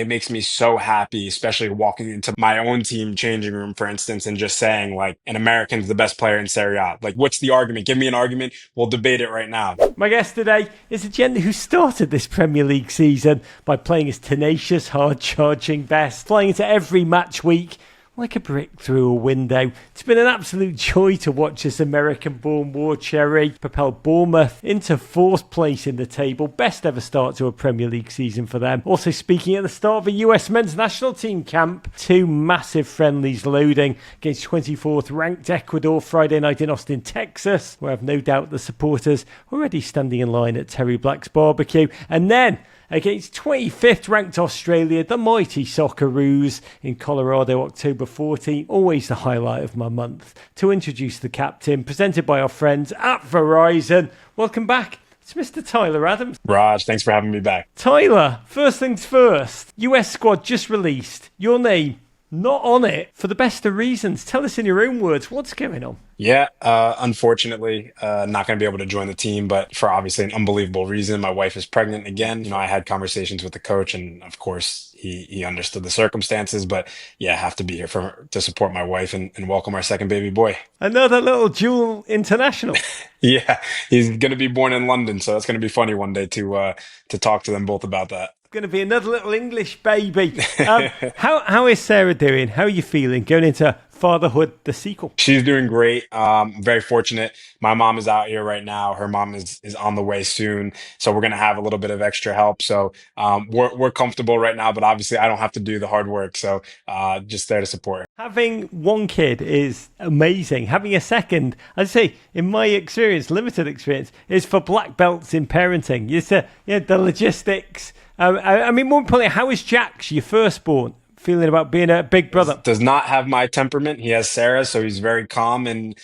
it makes me so happy, especially walking into my own team changing room, for instance, and just saying like an American's the best player in Serie A. Like, what's the argument? Give me an argument. We'll debate it right now. My guest today is a gent who started this Premier League season by playing his tenacious, hard-charging best, flying into every match week like a brick through a window. It's been an absolute joy to watch this American-born war cherry propel Bournemouth into fourth place in the table. Best ever start to a Premier League season for them. Also speaking at the start of a US men's national team camp. 2 massive friendlies loading against 24th ranked Ecuador Friday night in Austin, Texas, where I've no doubt the supporters already standing in line at Terry Black's barbecue. And then against 25th ranked Australia, the mighty Socceroos in Colorado, October 14. Always the highlight of my month. To introduce the captain, presented by our friends at Verizon. Welcome back. It's Mr. Tyler Adams. Raj, thanks for having me back. Tyler, first things first. US squad just released. Your name not on it for the best of reasons. Tell us in your own words, what's going on? Yeah, unfortunately, not going to be able to join the team, but for obviously an unbelievable reason. My wife is pregnant again. I had conversations with the coach, and of course, he understood the circumstances. But yeah, have to be here to support my wife and welcome our second baby boy. Another little dual international. Yeah, he's going to be born in London, so that's going to be funny one day to talk to them both about that. Going to be another little English baby. How is Sarah doing? How are you feeling going into Fatherhood, the sequel? She's doing great. Very fortunate. My mom is out here right now. Her mom is on the way soon. So we're going to have a little bit of extra help. So we're comfortable right now, but obviously I don't have to do the hard work. So just there to support her. Having one kid is amazing. Having a second, I'd say, in my experience, limited experience, is for black belts in parenting. It's the logistics. I mean, more importantly, how is Jax, your firstborn, feeling about being a big brother? Does not have my temperament. He has Sarah, so he's very calm and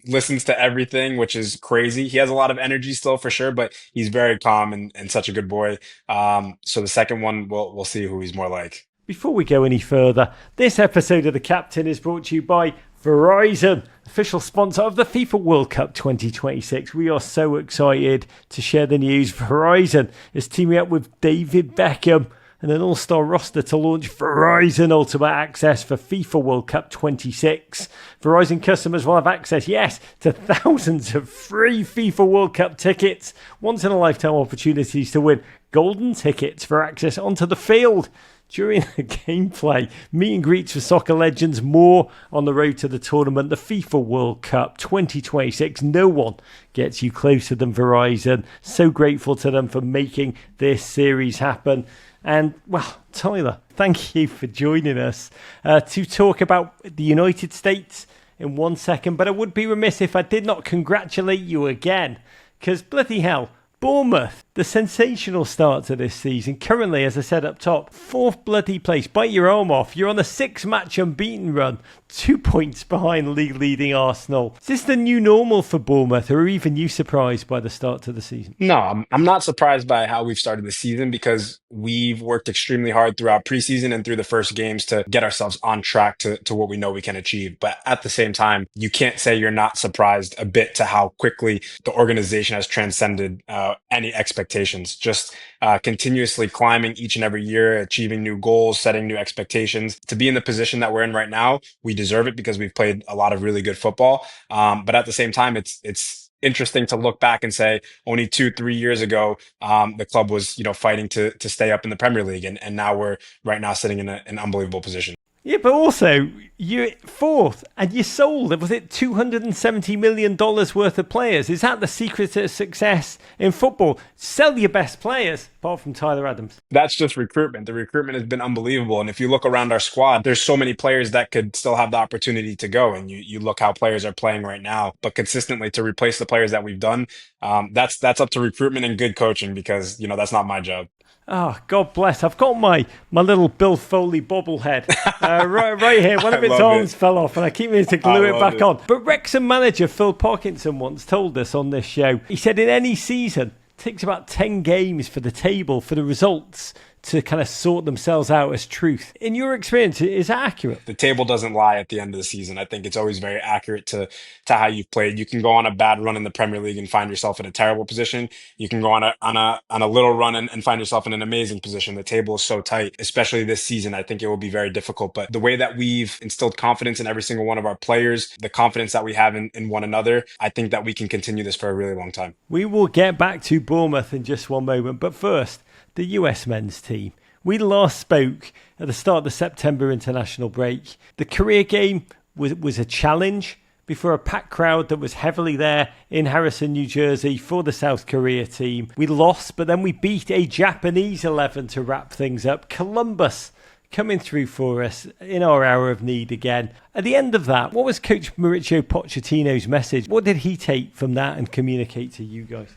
listens to everything, which is crazy. He has a lot of energy still for sure, but he's very calm and such a good boy. So the second one, we'll see who he's more like. Before we go any further, this episode of The Captain is brought to you by Verizon, official sponsor of the FIFA World Cup 2026. We are so excited to share the news. Verizon is teaming up with David Beckham and an all-star roster to launch Verizon Ultimate Access for FIFA World Cup 26. Verizon customers will have access, yes, to thousands of free FIFA World Cup tickets, once-in-a-lifetime opportunities to win golden tickets for access onto the field during the gameplay, meet and greets for soccer legends, more on the road to the tournament, the FIFA World Cup 2026. No one gets you closer than Verizon. So grateful to them for making this series happen. And, well, Tyler, thank you for joining us to talk about the United States in 1 second. But I would be remiss if I did not congratulate you again, because bloody hell, Bournemouth, the sensational start to this season. Currently, as I said up top, 4th bloody place. Bite your arm off. You're on a 6-match unbeaten run. 2 points behind league-leading Arsenal. Is this the new normal for Bournemouth, or are even you surprised by the start to the season? No, I'm not surprised by how we've started the season because we've worked extremely hard throughout preseason and through the first games to get ourselves on track to what we know we can achieve. But at the same time, you can't say you're not surprised a bit to how quickly the organization has transcended any expectations. Just continuously climbing each and every year, achieving new goals, setting new expectations. To be in the position that we're in right now, we deserve it because we've played a lot of really good football. But at the same time, it's interesting to look back and say only 2-3 years ago, the club was, fighting to stay up in the Premier League. And now we're right now sitting in an unbelievable position. Yeah, but also, you're 4th and you sold, was it $270 million worth of players? Is that the secret to success in football? Sell your best players, apart from Tyler Adams. That's just recruitment. The recruitment has been unbelievable. And if you look around our squad, there's so many players that could still have the opportunity to go. And you look how players are playing right now, but consistently to replace the players that we've done, that's up to recruitment and good coaching because, that's not my job. Oh, God bless. I've got my little Bill Foley bobblehead right here. One of its arms fell off and I keep meaning to glue it back on. But Wrexham manager Phil Parkinson once told us on this show, he said in any season, it takes about 10 games for the table, for the results to kind of sort themselves out as truth. In your experience, is that accurate? The table doesn't lie at the end of the season. I think it's always very accurate to how you've played. You can go on a bad run in the Premier League and find yourself in a terrible position. You can go on a little run and find yourself in an amazing position. The table is so tight, especially this season. I think it will be very difficult. But the way that we've instilled confidence in every single one of our players, the confidence that we have in one another, I think that we can continue this for a really long time. We will get back to Bournemouth in just one moment. But first, the US men's team. We last spoke at the start of the September international break. The career game was a challenge before a packed crowd that was heavily there in Harrison, New Jersey for the South Korea team. We lost, but then we beat a Japanese 11 to wrap things up. Columbus coming through for us in our hour of need again. At the end of that, what was Coach Mauricio Pochettino's message? What did he take from that and communicate to you guys?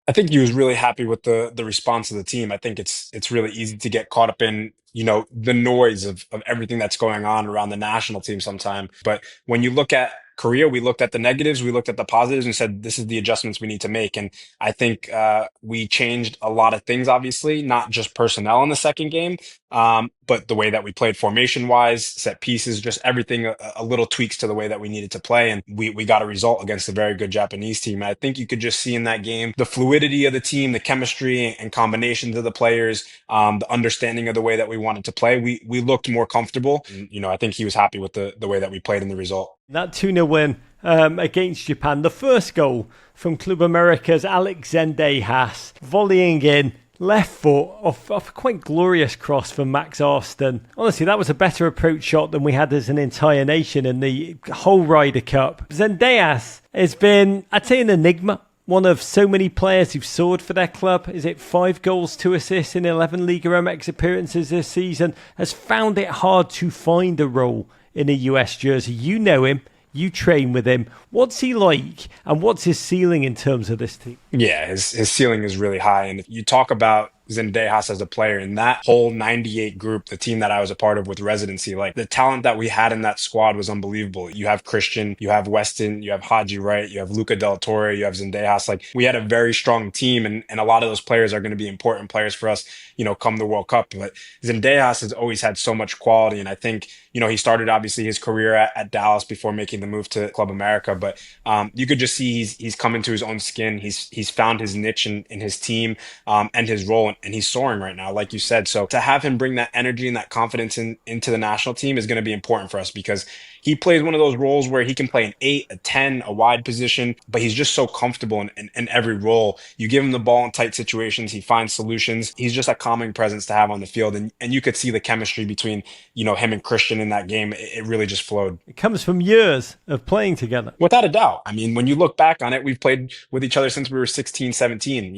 I think he was really happy with the response of the team. I think it's really easy to get caught up in, the noise of everything that's going on around the national team sometime. But when you look at Korea, we looked at the negatives, we looked at the positives and said, this is the adjustments we need to make. And I think we changed a lot of things, obviously, not just personnel in the second game, but the way that we played formation wise, set pieces, just everything, a little tweaks to the way that we needed to play. And we got a result against a very good Japanese team. And I think you could just see in that game the fluidity of the team, the chemistry and combinations of the players, the understanding of the way that we wanted to play. We looked more comfortable. And, I think he was happy with the way that we played in the result. That 2-0 win against Japan. The first goal from Club America's Alex Zendejas, volleying in left foot off a quite glorious cross from Max Arston. Honestly, that was a better approach shot than we had as an entire nation in the whole Ryder Cup. Zendejas has been, I'd say, an enigma. One of so many players who've soared for their club. Is it 5 goals, 2 assists in 11 Liga MX appearances this season? Has found it hard to find a role in a US jersey. You know him. You train with him. What's he like and what's his ceiling in terms of this team? Yeah, his ceiling is really high. And if you talk about Zendejas as a player in that whole 98 group, the team that I was a part of with residency, like the talent that we had in that squad was unbelievable. You have Christian, you have Weston, you have Haji Wright, you have Luca Del Torre, you have Zendejas. Like we had a very strong team and a lot of those players are going to be important players for us, come the World Cup. But Zendejas has always had so much quality. And I think, he started obviously his career at Dallas before making the move to Club America. But you could just see he's come into his own skin. He's found his niche in his team and his role. And he's soaring right now, like you said. So to have him bring that energy and that confidence into the national team is going to be important for us because he plays one of those roles where he can play an 8, a 10, a wide position, but he's just so comfortable in every role. You give him the ball in tight situations, he finds solutions. He's just a calming presence to have on the field. And you could see the chemistry between, him and Christian in that game. It really just flowed. It comes from years of playing together. Without a doubt. I mean, when you look back on it, we've played with each other since we were 16, 17,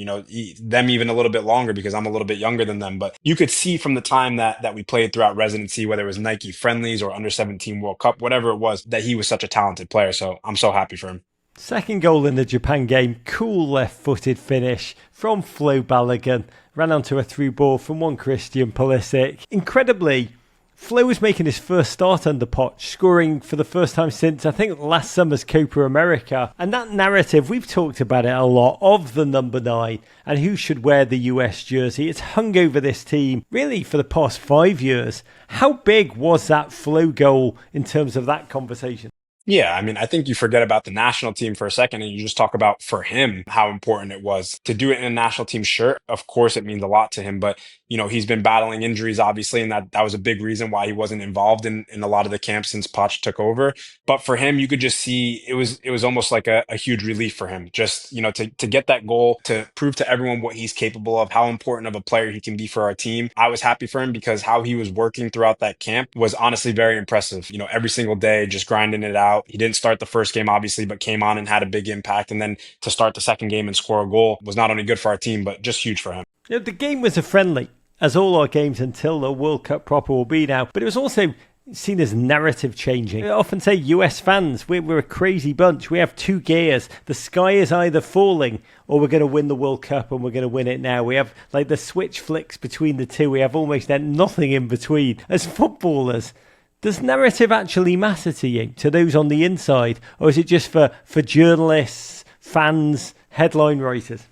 them even a little bit longer because I'm a little bit younger than them. But you could see from the time that we played throughout residency, whether it was Nike friendlies or under 17 World Cup, whatever it was, that he was such a talented player. So I'm so happy for him. Second goal in the Japan game, cool left-footed finish from Flo Balogun. Ran onto a through ball from one Christian Pulisic. Incredibly, Flo was making his first start under Poch, scoring for the first time since, I think, last summer's Copa America. And that narrative, we've talked about it a lot, of the number 9 and who should wear the US jersey. It's hung over this team, really, for the past 5 years. How big was that Flo goal in terms of that conversation? Yeah, I mean, I think you forget about the national team for a second and you just talk about, for him, how important it was to do it in a national team shirt. Of course, it means a lot to him, but, he's been battling injuries, obviously, and that was a big reason why he wasn't involved in a lot of the camps since Poch took over. But for him, you could just see it was almost like a huge relief for him. Just, to get that goal, to prove to everyone what he's capable of, how important of a player he can be for our team. I was happy for him because how he was working throughout that camp was honestly very impressive. Every single day, just grinding it out. He didn't start the first game, obviously, but came on and had a big impact. And then to start the second game and score a goal was not only good for our team, but just huge for him. The game was a friendly, as all our games until the World Cup proper will be now. But it was also seen as narrative changing. I often say US fans, we're a crazy bunch. We have 2 gears. The sky is either falling or we're going to win the World Cup and we're going to win it now. We have like the switch flicks between the two. We have almost nothing in between. As footballers, does narrative actually matter to you, to those on the inside? Or is it just for journalists, fans, headline writers?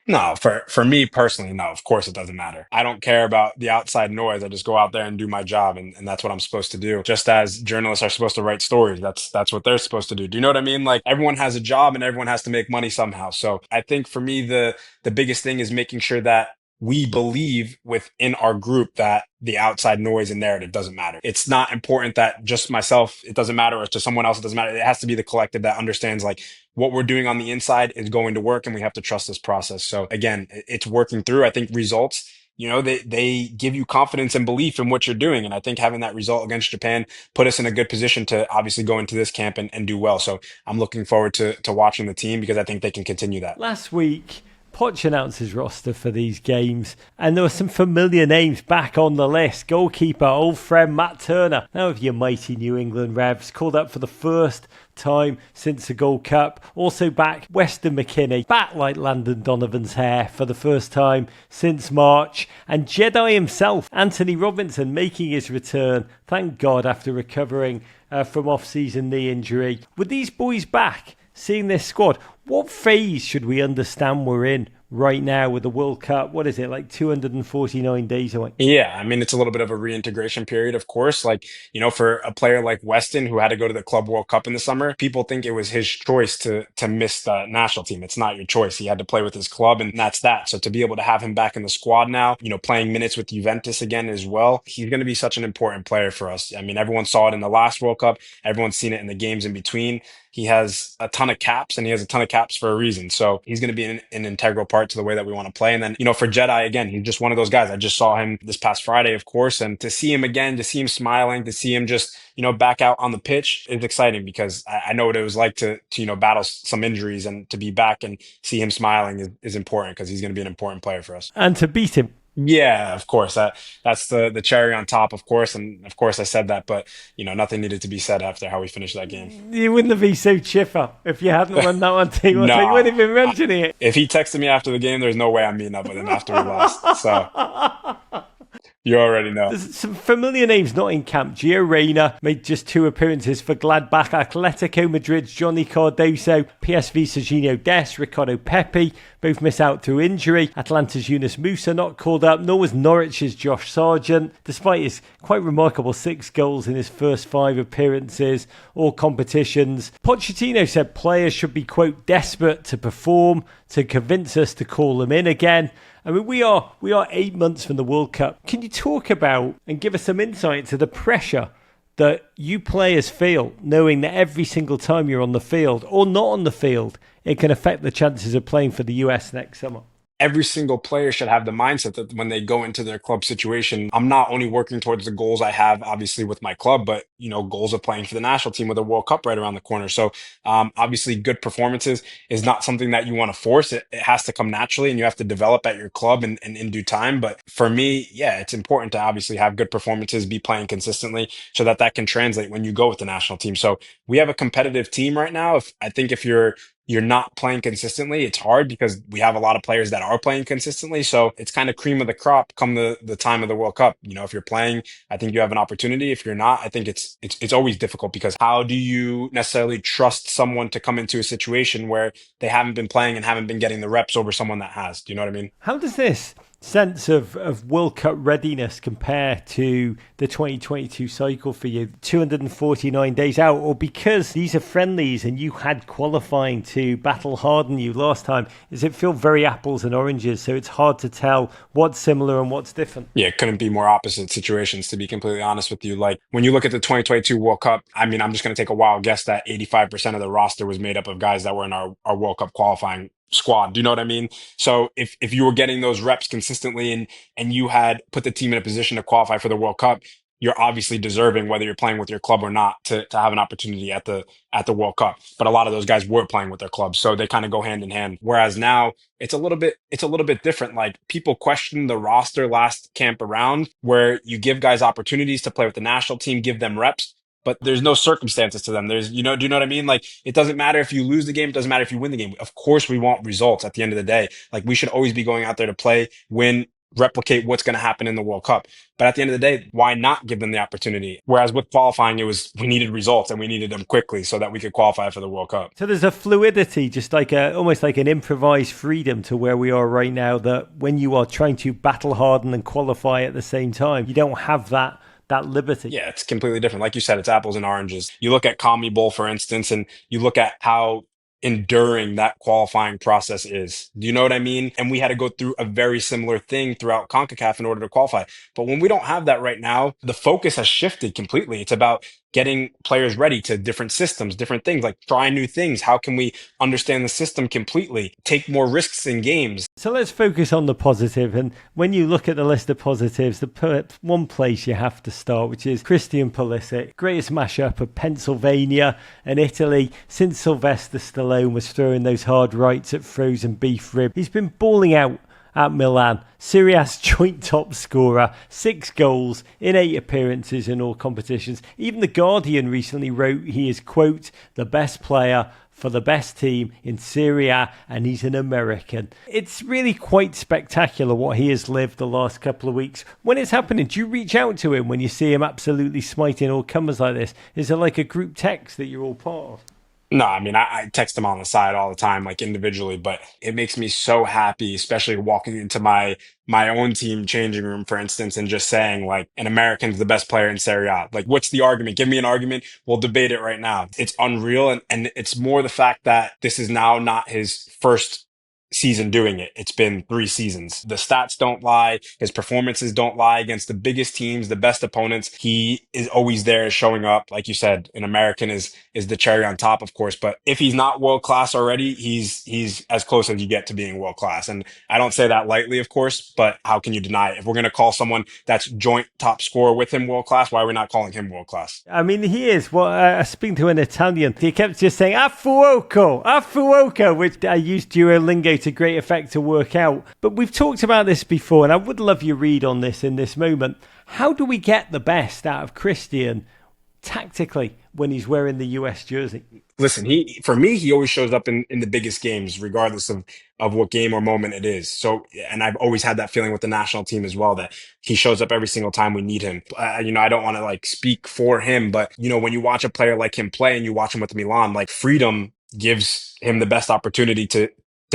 No, for me personally, no, of course it doesn't matter. I don't care about the outside noise. I just go out there and do my job, and that's what I'm supposed to do. Just as journalists are supposed to write stories, that's what they're supposed to do. Do you know what I mean? Like everyone has a job and everyone has to make money somehow. So I think for me the biggest thing is making sure that we believe within our group that the outside noise and narrative doesn't matter. It's not important that just myself, it doesn't matter, or to someone else, it doesn't matter. It has to be the collective that understands like what we're doing on the inside is going to work and we have to trust this process. So again, it's working through. I think results, they give you confidence and belief in what you're doing. And I think having that result against Japan put us in a good position to obviously go into this camp and do well. So I'm looking forward to watching the team because I think they can continue that. Last week, Poch announced his roster for these games, and there were some familiar names back on the list. Goalkeeper, old friend Matt Turner, now of your mighty New England Revs, called up for the first time since the Gold Cup. Also back, Weston McKennie, back like Landon Donovan's hair for the first time since March. And Jedi himself, Anthony Robinson, making his return, thank God, after recovering from off-season knee injury. With these boys back, seeing this squad, what phase should we understand we're in right now with the World Cup? What is it, like 249 days away? Yeah, I mean, it's a little bit of a reintegration period, of course. Like, for a player like Weston who had to go to the Club World Cup in the summer, people think it was his choice to miss the national team. It's not your choice. He had to play with his club, and that's that. So to be able to have him back in the squad now, playing minutes with Juventus again as well, he's going to be such an important player for us. I mean, everyone saw it in the last World Cup. Everyone's seen it in the games in between. He has a ton of caps and he has a ton of caps for a reason. So he's going to be an integral part to the way that we want to play. And then, for Jedi, again, he's just one of those guys. I just saw him this past Friday, of course, and to see him again, to see him smiling, to see him just, back out on the pitch is exciting because I know what it was like to battle some injuries, and to be back and see him smiling is important because he's going to be an important player for us. And to beat him. Yeah, of course. That's the cherry on top, of course. And of course I said that, but nothing needed to be said after how we finished that game. You wouldn't have been so chipper if you hadn't won that one team. No, So you wouldn't have been mentioning it. If he texted me after the game, there's no way I'm meeting up with him after we lost. So you already know. There's some familiar names not in camp. Gio Reyna made just 2 appearances for Gladbach. Atletico Madrid's Johnny Cardoso, PSV Serginho Dest, Ricardo Pepe, both miss out through injury. Atlanta's Yunus Musa not called up, nor was Norwich's Josh Sargent, despite his quite remarkable 6 goals in his first 5 appearances, all competitions. Pochettino said players should be, quote, desperate to perform, to convince us to call them in again. I mean, we are 8 months from the World Cup. Can you talk about and give us some insight into the pressure that you players feel, knowing that every single time you're on the field or not on the field, it can affect the chances of playing for the US next summer? Every single player should have the mindset that when they go into their club situation, I'm not only working towards the goals I have, obviously, with my club, but, goals of playing for the national team with a World Cup right around the corner. So, obviously, good performances is not something that you want to force. It has to come naturally and you have to develop at your club and in due time. But for me, yeah, it's important to obviously have good performances, be playing consistently so that can translate when you go with the national team. So we have a competitive team right now. If you're not playing consistently, it's hard because we have a lot of players that are playing consistently. So it's kind of cream of the crop come the time of the World Cup. If you're playing, I think you have an opportunity. If you're not, I think it's always difficult because how do you necessarily trust someone to come into a situation where they haven't been playing and haven't been getting the reps over someone that has? Do you know what I mean? How does this sense of World Cup readiness compare to the 2022 cycle for you, 249 days out? Or because these are friendlies and you had qualifying to battle harden you last time, does it feel very apples and oranges, so it's hard to tell what's similar and what's different? Yeah, it couldn't be more opposite situations, to be completely honest with you. Like when you look at the 2022 World Cup, I mean, I'm just going to take a wild guess that 85% of the roster was made up of guys that were in our World Cup qualifying squad. Do you know what I mean? So if you were getting those reps consistently and you had put the team in a position to qualify for the World Cup, you're obviously deserving, whether you're playing with your club or not, to have an opportunity at the World Cup. But a lot of those guys were playing with their clubs, so they kind of go hand in hand. Whereas now it's a little bit different. Like people question the roster last camp around, where you give guys opportunities to play with the national team, give them reps, but there's no circumstances to them. There's, do you know what I mean? Like, it doesn't matter if you lose the game. It doesn't matter if you win the game. Of course, we want results at the end of the day. Like, we should always be going out there to play, win, replicate what's going to happen in the World Cup. But at the end of the day, why not give them the opportunity? Whereas with qualifying, it was we needed results and we needed them quickly so that we could qualify for the World Cup. So there's a fluidity, just like almost like an improvised freedom to where we are right now, that when you are trying to battle harden and qualify at the same time, you don't have that liberty. Yeah, it's completely different. Like you said, it's apples and oranges. You look at Commie Bowl, for instance, and you look at how enduring that qualifying process is. Do you know what I mean? And we had to go through a very similar thing throughout CONCACAF in order to qualify. But when we don't have that right now, the focus has shifted completely. It's about getting players ready to different systems, different things, like try new things. How can we understand the system completely, take more risks in games? So let's focus on the positive. And when you look at the list of positives, the one place you have to start, which is Christian Pulisic, greatest mashup of Pennsylvania and Italy since Sylvester Stallone was throwing those hard rights at frozen beef rib. He's been balling out at Milan. Serie A's joint top scorer, 6 goals in 8 appearances in all competitions. Even The Guardian recently wrote he is, quote, the best player for the best team in Serie A, and he's an American. It's really quite spectacular what he has lived the last couple of weeks. When it's happening, do you reach out to him when you see him absolutely smiting all comers like this? Is there like a group text that you're all part of? No, I mean, I text him on the side all the time, like individually, but it makes me so happy, especially walking into my own team changing room, for instance, and just saying like an American's the best player in Serie A. Like, what's the argument? Give me an argument. We'll debate it right now. It's unreal. And it's more the fact that this is now not his first season doing it. It's been 3 seasons. The stats don't lie. His performances don't lie against the biggest teams, the best opponents. He is always there showing up. Like you said, an American is the cherry on top, of course. But if he's not world class already, he's as close as you get to being world class. And I don't say that lightly, of course, but how can you deny it? If we're going to call someone that's joint top scorer with him world class, why are we not calling him world class? I mean, he is. Well, speaking to an Italian, he kept just saying, a fuoco, which I used Duolingo to great effect to work out. But we've talked about this before, and I would love your read on this in this moment. How do we get the best out of Christian tactically when he's wearing the US jersey? Listen, for me, he always shows up in the biggest games, regardless of what game or moment it is. So, and I've always had that feeling with the national team as well, that he shows up every single time we need him. I don't want to like speak for him, but when you watch a player like him play and you watch him with Milan, like freedom gives him the best opportunity to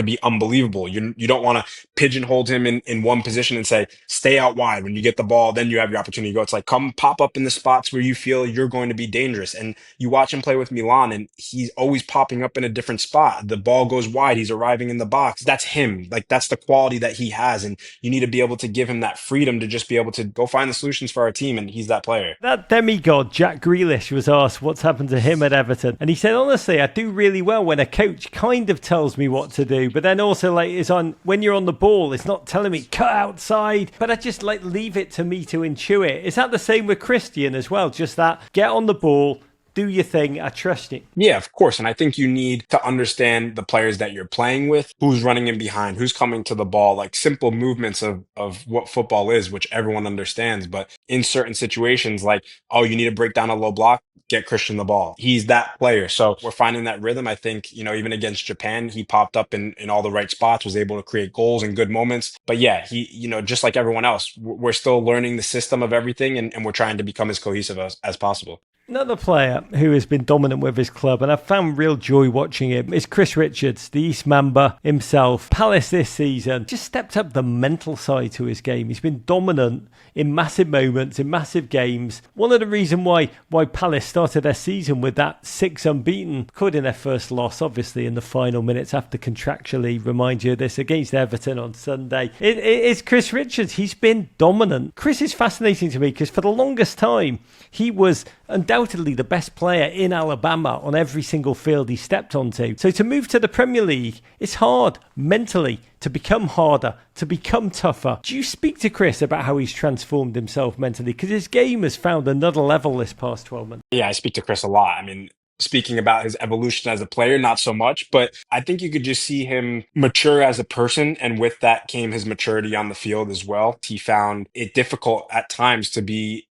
be unbelievable. You don't want to pigeonhole him in one position and say, stay out wide. When you get the ball, then you have your opportunity to go. It's like, come pop up in the spots where you feel you're going to be dangerous. And you watch him play with Milan and he's always popping up in a different spot. The ball goes wide. He's arriving in the box. That's him. Like that's the quality that he has. And you need to be able to give him that freedom to just be able to go find the solutions for our team. And he's that player. That demigod, Jack Grealish, was asked what's happened to him at Everton. And he said, honestly, I do really well when a coach kind of tells me what to do. But then also like is on when you're on the ball, it's not telling me cut outside, but I just like leave it to me to intuit. Is that the same with Christian as well? Just that get on the ball, do your thing, I trust you. Yeah, of course. And I think you need to understand the players that you're playing with, who's running in behind, who's coming to the ball, like simple movements of what football is, which everyone understands. But in certain situations, like, oh, you need to break down a low block, get Christian the ball. He's that player. So we're finding that rhythm. I think, even against Japan, he popped up in all the right spots, was able to create goals and good moments. But yeah, he, just like everyone else, we're still learning the system of everything and we're trying to become as cohesive as possible. Another player who has been dominant with his club, and I've found real joy watching him, is Chris Richards, the East Mamba himself. Palace this season just stepped up the mental side to his game. He's been dominant in massive moments, in massive games. One of the reasons why Palace started their season with that 6 unbeaten, including their first loss, obviously, in the final minutes after contractually remind you of this against Everton on Sunday. It's Chris Richards. He's been dominant. Chris is fascinating to me because for the longest time, he was undoubtedly the best player in Alabama on every single field he stepped onto. So to move to the Premier League, it's hard mentally to become harder, to become tougher. Do you speak to Chris about how he's transformed himself mentally? Because his game has found another level this past 12 months. Yeah, I speak to Chris a lot. I mean, speaking about his evolution as a player, not so much, but I think you could just see him mature as a person. And with that came his maturity on the field as well. He found it difficult at times to be,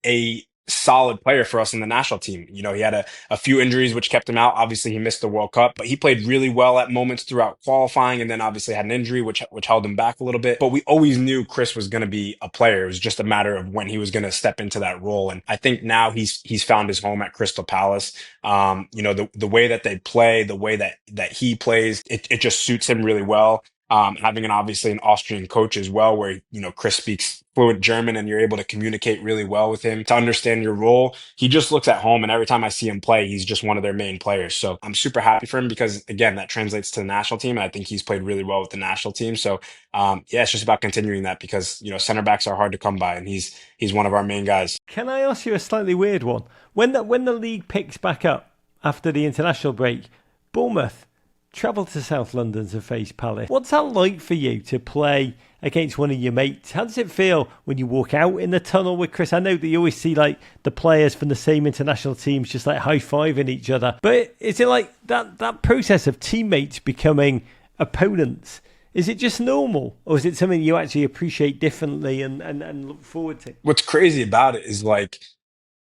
a solid player for us in the national team. He had a few injuries which kept him out. Obviously, he missed the World Cup, but he played really well at moments throughout qualifying, and then obviously had an injury which held him back a little bit. But we always knew Chris was going to be a player. It was just a matter of when he was going to step into that role. And I think now he's found his home at Crystal Palace. The way that they play, the way that he plays, it just suits him really well. Having obviously an Austrian coach as well, where Chris speaks fluent German and you're able to communicate really well with him to understand your role. He just looks at home, and every time I see him play, he's just one of their main players. So I'm super happy for him because again, that translates to the national team. And I think he's played really well with the national team. So yeah, it's just about continuing that because center backs are hard to come by, and he's one of our main guys. Can I ask you a slightly weird one? When the league picks back up after the international break, Bournemouth travel to South London to face Palace. What's that like for you to play against one of your mates? How does it feel when you walk out in the tunnel with Chris? I know that you always see like the players from the same international teams just like high-fiving each other. But is it like that process of teammates becoming opponents? Is it just normal, or is it something you actually appreciate differently and look forward to? What's crazy about it is like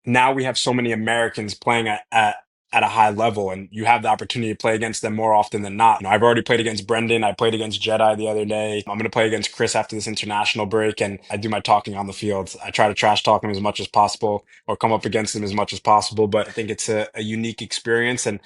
now we have so many Americans playing at a high level, and you have the opportunity to play against them more often than not. I've already played against Brendan. I played against Jedi the other day. I'm going to play against Chris after this international break, and I do my talking on the field. I try to trash talk him as much as possible or come up against him as much as possible, but I think it's a unique experience, and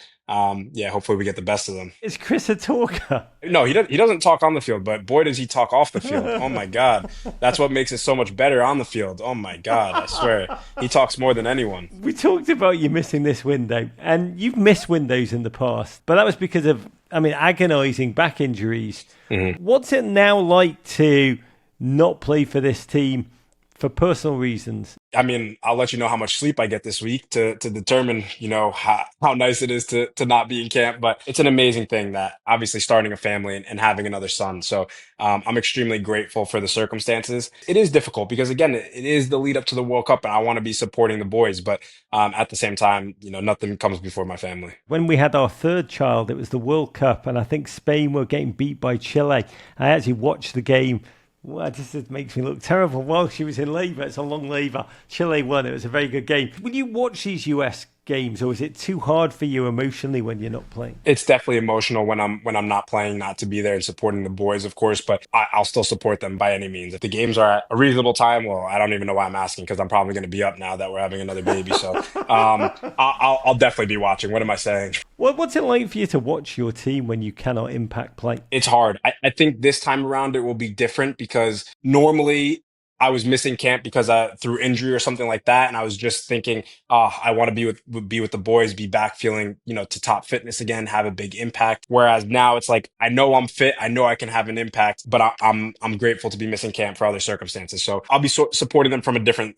yeah, hopefully we get the best of them. Is Chris a talker? No, he doesn't talk on the field, but boy, does he talk off the field. Oh my God. That's what makes it so much better on the field. Oh my God, I swear. He talks more than anyone. We talked about you missing this window, and you've missed windows in the past, but that was because of, agonising back injuries. Mm-hmm. What's it now like to not play for this team for personal reasons? I'll let you know how much sleep I get this week to determine, how nice it is to not be in camp. But it's an amazing thing that obviously starting a family and having another son. So I'm extremely grateful for the circumstances. It is difficult because, again, it is the lead up to the World Cup and I want to be supporting the boys. But at the same time, nothing comes before my family. When we had our third child, it was the World Cup, and I think Spain were getting beat by Chile. I actually watched the game. Well, it makes me look terrible. While she was in labour, it's a long labour. Chile won. It was a very good game. Will you watch these US games, or is it too hard for you emotionally when you're not playing? It's definitely emotional when I'm not playing, not to be there and supporting the boys, of course, but I'll still support them by any means. If the games are at a reasonable time, well, I don't even know why I'm asking because I'm probably going to be up now that we're having another baby. So I'll definitely be watching. What am I saying? What's it like for you to watch your team when you cannot impact play? It's hard. I think this time around it will be different because normally I was missing camp because through injury or something like that, and I was just thinking, I want to be with the boys, be back feeling, to top fitness again, have a big impact. Whereas now it's like I know I'm fit, I know I can have an impact, but I'm grateful to be missing camp for other circumstances. So I'll be supporting them from a different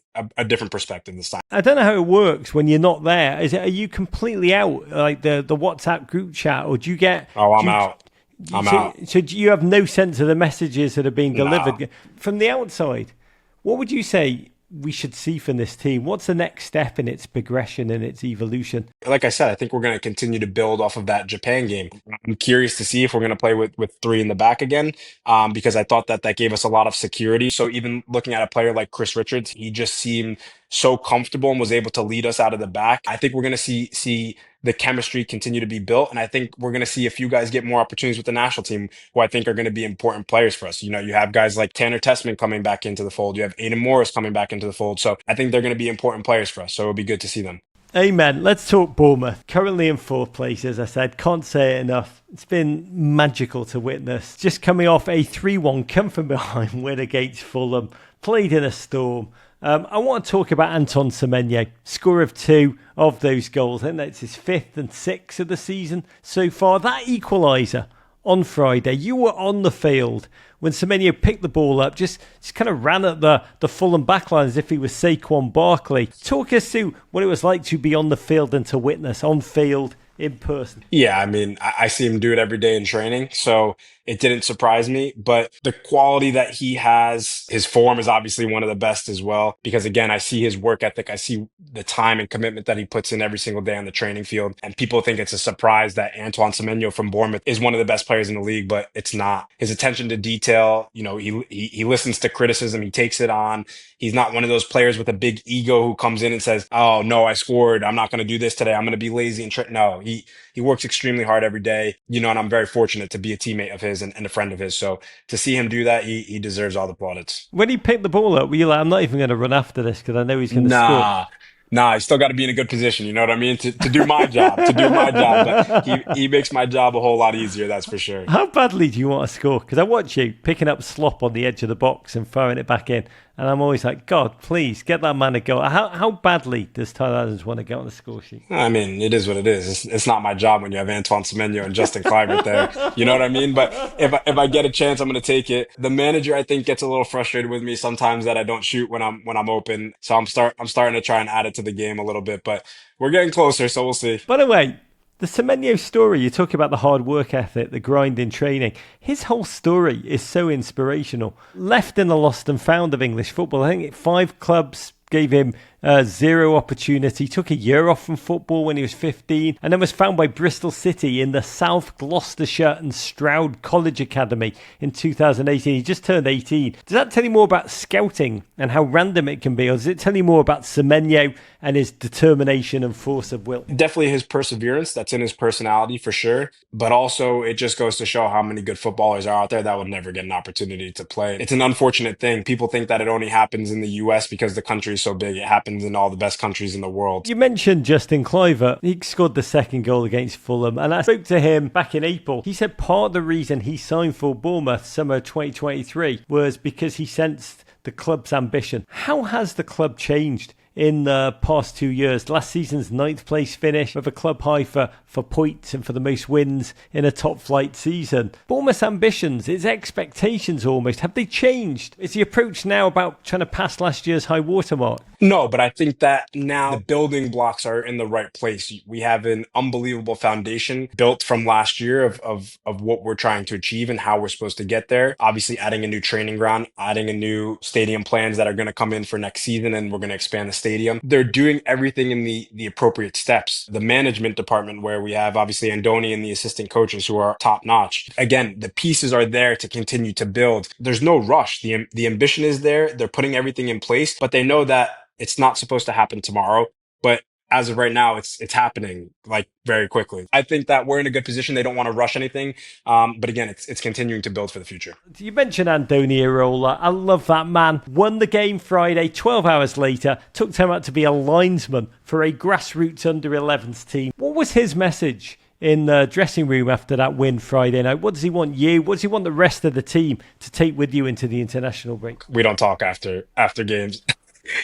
perspective this time. I don't know how it works when you're not there. Are you completely out, like the WhatsApp group chat, or do you get? Oh, I'm out. I'm out. So do you have no sense of the messages that are being delivered No. from the outside? What would you say we should see from this team? What's the next step in its progression and its evolution? Like I said, I think we're going to continue to build off of that Japan game. I'm curious to see if we're going to play with three in the back again, because I thought that gave us a lot of security. So even looking at a player like Chris Richards, he just seemed so comfortable and was able to lead us out of the back. I think we're going to see the chemistry continue to be built. And I think we're going to see a few guys get more opportunities with the national team who I think are going to be important players for us. You have guys like Tanner Tessman coming back into the fold. You have Aidan Morris coming back into the fold. So I think they're going to be important players for us. So it'll be good to see them. Amen. Let's talk Bournemouth. Currently in fourth place, as I said. Can't say it enough. It's been magical to witness. Just coming off a 3-1 come from behind win against Fulham. Played in a storm. I want to talk about Anton Semenyo. Score of 2 of those goals. I think that's his 5th and 6th of the season so far. That equaliser on Friday. You were on the field when Semenyo picked the ball up, just kind of ran at the Fulham backline as if he was Saquon Barkley. Talk us through what it was like to be on the field and to witness on field in person. Yeah, I see him do it every day in training. So it didn't surprise me. But the quality that he has, his form is obviously one of the best as well. Because again, I see his work ethic. I see the time and commitment that he puts in every single day on the training field. And people think it's a surprise that Antoine Semenyo from Bournemouth is one of the best players in the league, but it's not. His attention to detail, he listens to criticism, he takes it on. He's not one of those players with a big ego who comes in and says, "Oh no, I scored. I'm not going to do this today. I'm going to be lazy and no." He works extremely hard every day, and I'm very fortunate to be a teammate of his and a friend of his. So to see him do that, he deserves all the plaudits. When he picked the ball up, were you like, I'm not even going to run after this because I know he's going to score? Nah, nah, I still got to be in a good position. You know what I mean? To do my job, to do my job. But he makes my job a whole lot easier. That's for sure. How badly do you want to score? Because I watch you picking up slop on the edge of the box and throwing it back in. And I'm always like, God, please get that man a goal. How badly does Tyler Adams want to get on the score sheet? I mean, it is what it is. It's not my job when you have Antoine Semenyo and Justin Kluivert there. You know what I mean? But if I get a chance, I'm going to take it. The manager, I think, gets a little frustrated with me sometimes that I don't shoot when I'm open. So I'm starting to try and add it to the game a little bit. But we're getting closer, so we'll see. By the way, the Semenyo story, you talk about the hard work ethic, the grind in training. His whole story is so inspirational. Left in the lost and found of English football. I think 5 clubs gave him zero opportunity, took a year off from football when he was 15, and then was found by Bristol City in the South Gloucestershire and Stroud College Academy in 2018. He just turned 18. Does that tell you more about scouting and how random it can be, or does it tell you more about Semenyo and his determination and force of will? Definitely his perseverance, that's in his personality for sure. But also, it just goes to show how many good footballers are out there that would never get an opportunity to play. It's an unfortunate thing. People think that it only happens in the US because the country is so big. It happens in all the best countries in the world. You mentioned Justin Kluivert. He scored the second goal against Fulham, and I spoke to him back in April. He said part of the reason he signed for Bournemouth summer 2023 was because he sensed the club's ambition. How has the club changed in the past 2 years? Last season's 9th place finish with a club high for points and for the most wins in a top flight season. Bournemouth's ambitions, its expectations almost, have they changed? Is the approach now about trying to pass last year's high watermark? No, but I think that now the building blocks are in the right place. We have an unbelievable foundation built from last year of what we're trying to achieve and how we're supposed to get there. Obviously, adding a new training ground, adding a new stadium plans that are going to come in for next season, and we're going to expand the stadium. They're doing everything in the appropriate steps. The management department, where we have obviously Andoni and the assistant coaches who are top notch. Again, the pieces are there to continue to build. There's no rush. The ambition is there. They're putting everything in place, but they know that it's not supposed to happen tomorrow, but as of right now, it's happening like very quickly. I think that we're in a good position. They don't want to rush anything, but again, it's continuing to build for the future. You mentioned Andoni Iraola. I love that man. Won the game Friday. 12 hours later, took time out to be a linesman for a grassroots under-11s team. What was his message in the dressing room after that win Friday night? What does he want you? What does he want the rest of the team to take with you into the international break? We don't talk after games.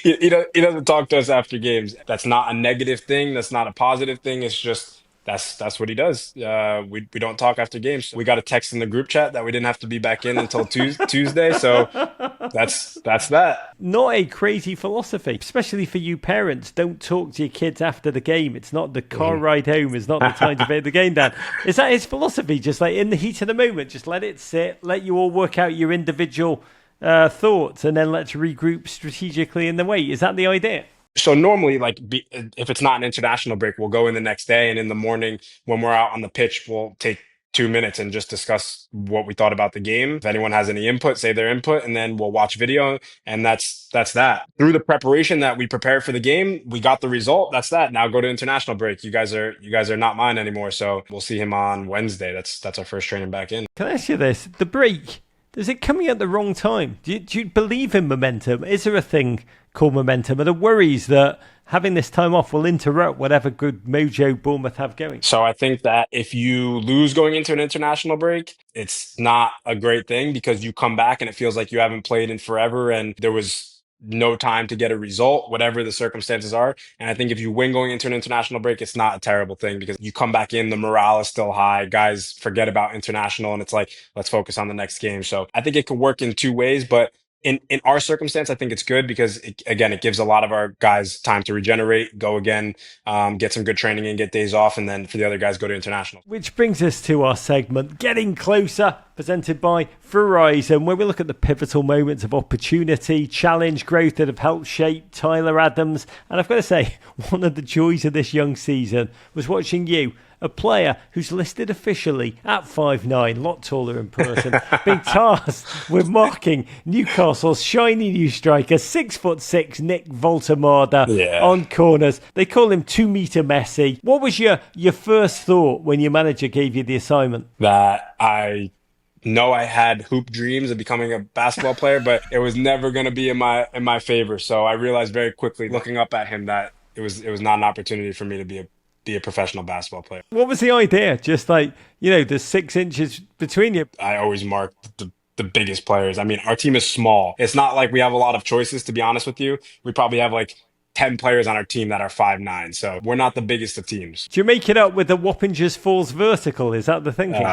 He doesn't talk to us after games. That's not a negative thing. That's not a positive thing. It's just that's what he does. We don't talk after games. We got a text in the group chat that we didn't have to be back in until Tuesday. So that's that. Not a crazy philosophy, especially for you parents. Don't talk to your kids after the game. It's not the car ride home. It's not the time to put the game down. Is that his philosophy? Just like in the heat of the moment, just let it sit. Let you all work out your individual thoughts, and then let's regroup strategically in the way. Is that the idea? So normally, if it's not an international break, we'll go in the next day, and in the morning when we're out on the pitch, we'll take 2 minutes and just discuss what we thought about the game. If anyone has any input, say their input, and then we'll watch video, and that's that. Through the preparation that we prepared for the game, we got the result. That's that. Now go to international break. You guys are not mine anymore. So we'll see him on Wednesday. That's our first training back in. Can I ask you this? The break, is it coming at the wrong time? Do you believe in momentum? Is there a thing called momentum? Are there worries that having this time off will interrupt whatever good mojo Bournemouth have going? So I think that if you lose going into an international break, it's not a great thing because you come back and it feels like you haven't played in forever and there was no time to get a result, whatever the circumstances are. And I think if you win going into an international break, it's not a terrible thing because you come back in, the morale is still high. Guys forget about international and it's like, let's focus on the next game. So I think it could work in two ways, but in our circumstance, I think it's good because again, it gives a lot of our guys time to regenerate, go again, get some good training and get days off, and then for the other guys go to international. Which brings us to our segment, Getting Closer, presented by Verizon, where we look at the pivotal moments of opportunity, challenge, growth that have helped shape Tyler Adams. And I've got to say, one of the joys of this young season was watching you, a player who's listed officially at 5'9", a lot taller in person, being tasked with marking Newcastle's shiny new striker, 6'6", Nick Voltemada, Yeah. on corners. They call him 2-meter Messi. What was your first thought when your manager gave you the assignment? That I know I had hoop dreams of becoming a basketball player, but it was never going to be in my favor. So I realized very quickly, looking up at him, that it was not an opportunity for me to be a professional basketball player. What was the idea? Just like, there's 6 inches between you. I always mark the biggest players. I mean, our team is small. It's not like we have a lot of choices, to be honest with you. We probably have like 10 players on our team that are 5'9". So we're not the biggest of teams. Do you make it up with the Wappingers Falls vertical? Is that the thinking?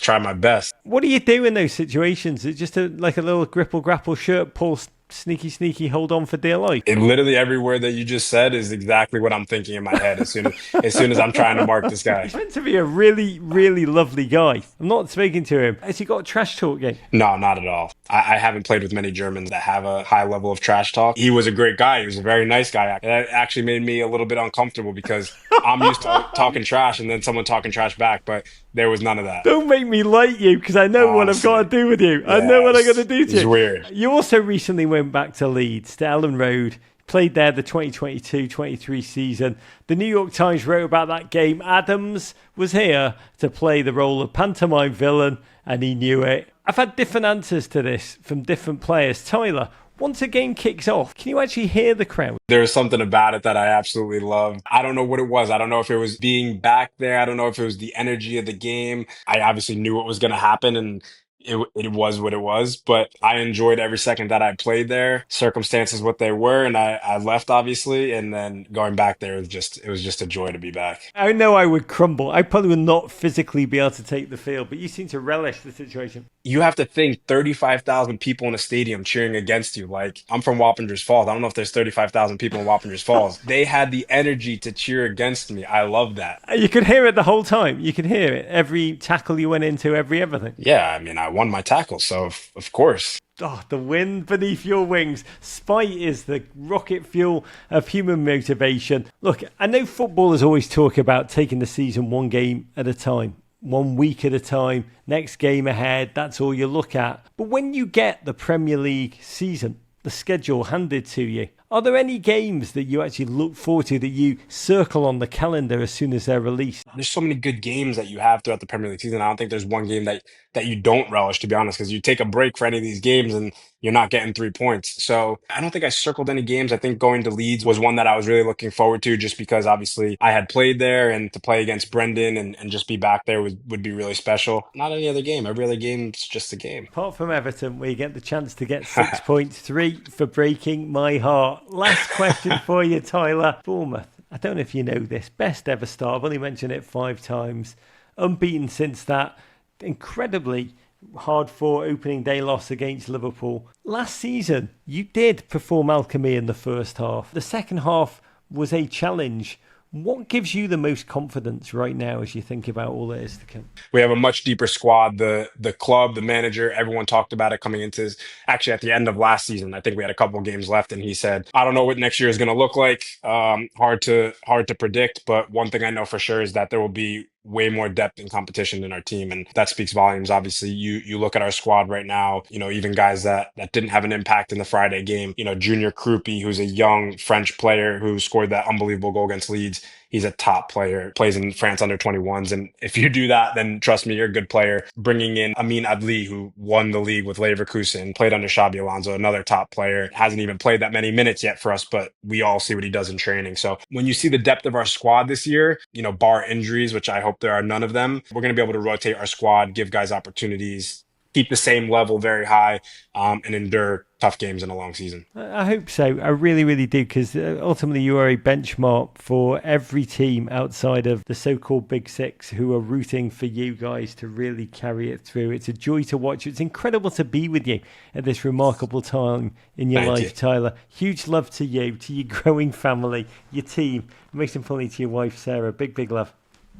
Try my best. What do you do in those situations? Is it just like a little gripple grapple shirt, pull sneaky, hold on for dear life? It literally every word that you just said is exactly what I'm thinking in my head as soon as I'm trying to mark this guy. He's meant to be a really, really lovely guy. I'm not speaking to him. Has he got a trash talk game? No, not at all. I haven't played with many Germans that have a high level of trash talk. He was a great guy. He was a very nice guy. That actually made me a little bit uncomfortable because I'm used to talking trash and then someone talking trash back, but there was none of that. Don't make me like you because I know what I've got to do with you. I know what I'm going to do to you. It's weird. You also recently went back to Leeds, to Ellen Road. Played there the 2022-23 season. The New York Times wrote about that game. Adams was here to play the role of pantomime villain, and he knew it. I've had different answers to this from different players. Tyler, once a game kicks off, can you actually hear the crowd? There was something about it that I absolutely loved. I don't know what it was. I don't know if it was being back there. I don't know if it was the energy of the game. I obviously knew what was going to happen, and it was what it was, but I enjoyed every second that I played there. Circumstances what they were, and I left obviously, and then going back there it was just a joy to be back. I know I would crumble. I probably would not physically be able to take the field, but you seem to relish the situation. You have to think 35,000 people in a stadium cheering against you. Like, I'm from Wappingers Falls. I don't know if there's 35,000 people in Wappingers Falls. They had the energy to cheer against me. I love that. You could hear it the whole time. You could hear it. Every tackle you went into, everything. Yeah, I mean, I won my tackle, so of course. Oh, the wind beneath your wings. Spite is the rocket fuel of human motivation. Look, I know footballers always talk about taking the season one game at a time, 1 week at a time, next game ahead, that's all you look at. But when you get the Premier League season, the schedule handed to you, are there any games that you actually look forward to that you circle on the calendar as soon as they're released? There's so many good games that you have throughout the Premier League season. I don't think there's one game that you don't relish, to be honest, because you take a break for any of these games and you're not getting 3 points. So I don't think I circled any games. I think going to Leeds was one that I was really looking forward to just because obviously I had played there, and to play against Brendan and just be back there would be really special. Not any other game. Every other game's just a game. Apart from Everton, where you get the chance to get 6 points, 3 for breaking my heart. Last question for you, Tyler. Bournemouth, I don't know if you know this, best ever start. I've only mentioned it 5 times. Unbeaten since that. Incredibly hard-fought opening day loss against Liverpool. Last season, you did perform alchemy in the first half. The second half was a challenge. What gives you the most confidence right now as you think about all that is to come? We have a much deeper squad. The club, the manager, everyone talked about it coming into actually at the end of last season. I think we had a couple of games left, and he said, "I don't know what next year is going to look like. Hard to predict, but one thing I know for sure is that there will be way more depth and competition in our team, and that speaks volumes. Obviously, you look at our squad right now. Even guys that didn't have an impact in the Friday game. Junior Krupi, who's a young French player who scored that unbelievable goal against Leeds. He's a top player, plays in France under 21s. And if you do that, then trust me, you're a good player. Bringing in Amin Adli, who won the league with Leverkusen, played under Xabi Alonso, another top player, hasn't even played that many minutes yet for us, but we all see what he does in training. So when you see the depth of our squad this year, bar injuries, which I hope there are none of them, we're going to be able to rotate our squad, give guys opportunities, keep the same level very high, and endure tough games in a long season. I hope so. I really, really do, because ultimately you are a benchmark for every team outside of the so-called Big Six who are rooting for you guys to really carry it through. It's a joy to watch. It's incredible to be with you at this remarkable time in your Thank life, you. Tyler. Huge love to you, to your growing family, your team, most importantly to your wife, Sarah. Big, big love.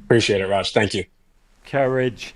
Appreciate it, Raj. Thank you. Courage.